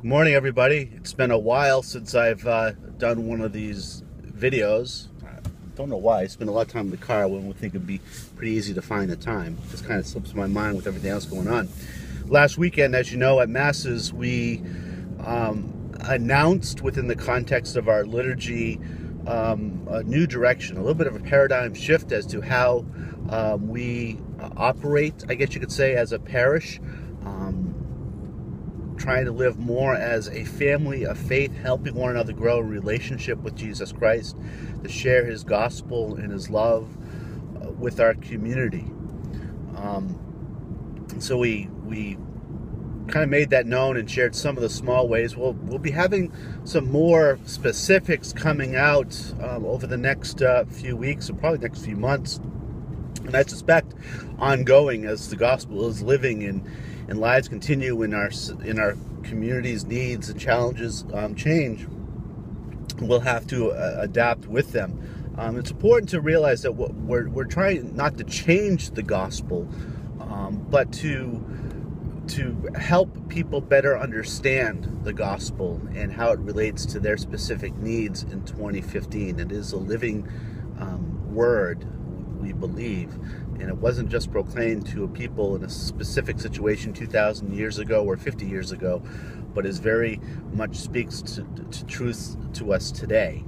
Good morning, everybody. It's been a while since I've done one of these videos. I don't know why. I spent a lot of time in the car when we think it'd be pretty easy to find the time. It just kind of slips my mind with everything else going on. Last weekend, as you know, at Masses, we announced within the context of our liturgy a new direction, a little bit of a paradigm shift as to how we operate, I guess you could say, as a parish. Trying to live more as a family of faith, helping one another grow a relationship with Jesus Christ, to share his gospel and his love with our community. So we kind of made that known and shared some of the small ways. We'll be having some more specifics coming out over the next few weeks and probably next few months, and I suspect ongoing as the gospel is living and lives continue in our community's needs and challenges change. We'll have to adapt with them. It's important to realize that we're trying not to change the gospel, but to help people better understand the gospel and how it relates to their specific needs in 2015. It is a living word, we believe, and it wasn't just proclaimed to a people in a specific situation 2,000 years ago or 50 years ago, but is very much speaks to truth to us today.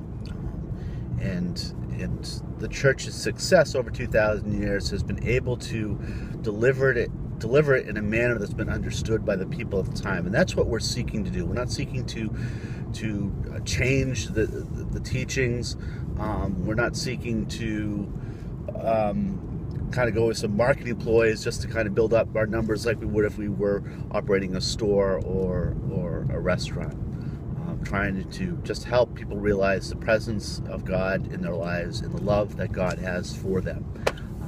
And the church's success over 2,000 years has been able to deliver it in a manner that's been understood by the people of the time, and that's what we're seeking to do. We're not seeking to change the teachings. We're not seeking to kind of go with some marketing ploys just to kind of build up our numbers like we would if we were operating a store or a restaurant. Trying to just help people realize the presence of God in their lives and the love that God has for them.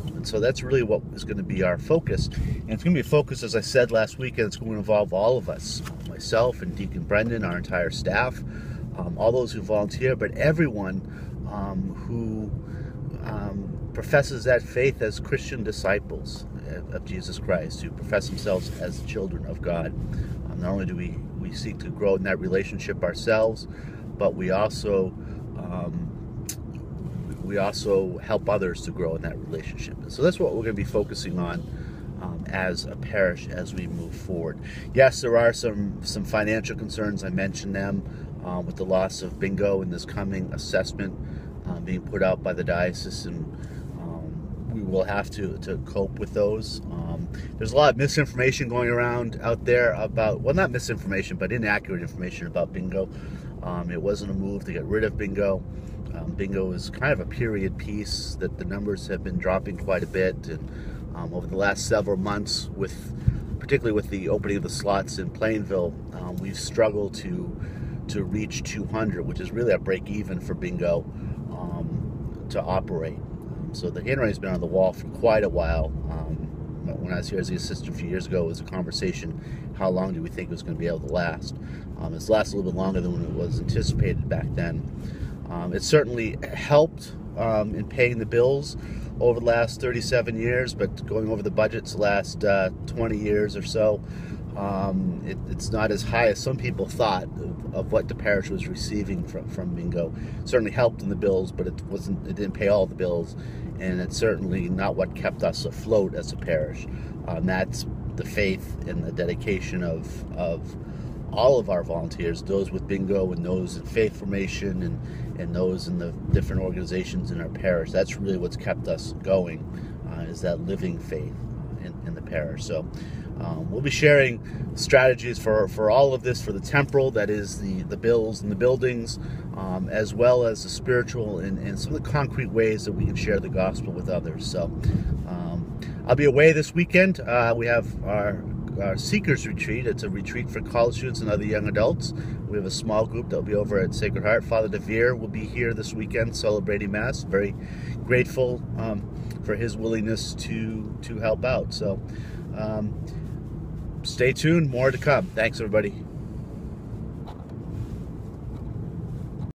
And so that's really what is going to be our focus. And it's going to be a focus, as I said last week, and it's going to involve all of us, myself and Deacon Brendan, our entire staff, all those who volunteer, but everyone who professes that faith as Christian disciples of Jesus Christ, who profess themselves as children of God. Not only do we seek to grow in that relationship ourselves, but we also help others to grow in that relationship. And so that's what we're going to be focusing on as a parish as we move forward. Yes, there are some financial concerns. I mentioned them with the loss of bingo and this coming assessment being put out by the diocese, and we will have to cope with those. There's a lot of misinformation going around out there about, well, not misinformation, but inaccurate information about bingo. It wasn't a move to get rid of bingo. Bingo is kind of a period piece, that the numbers have been dropping quite a bit, and over the last several months, particularly with the opening of the slots in Plainville, we've struggled to reach 200, which is really a break even for bingo to operate. So the handwriting's been on the wall for quite a while. When I was here as the assistant a few years ago, it was a conversation, how long do we think it was going to be able to last? It's lasted a little bit longer than it was anticipated back then. It certainly helped in paying the bills over the last 37 years, but going over the budgets the last 20 years or so, it's not as high as some people thought of what the parish was receiving from bingo. It certainly helped in the bills, but it didn't pay all the bills, and it's certainly not what kept us afloat as a parish. That's the faith and the dedication of all of our volunteers, those with bingo and those in faith formation and those in the different organizations in our parish. That's really what's kept us going, is that living faith in the parish. So we'll be sharing strategies for all of this, for the temporal, that is the bills and the buildings, as well as the spiritual and some of the concrete ways that we can share the gospel with others. So I'll be away this weekend. We have our Seekers Retreat. It's a retreat for college students and other young adults. We have a small group that will be over at Sacred Heart. Father DeVere will be here this weekend celebrating Mass. Very grateful for his willingness to help out. So stay tuned, more to come. Thanks, everybody.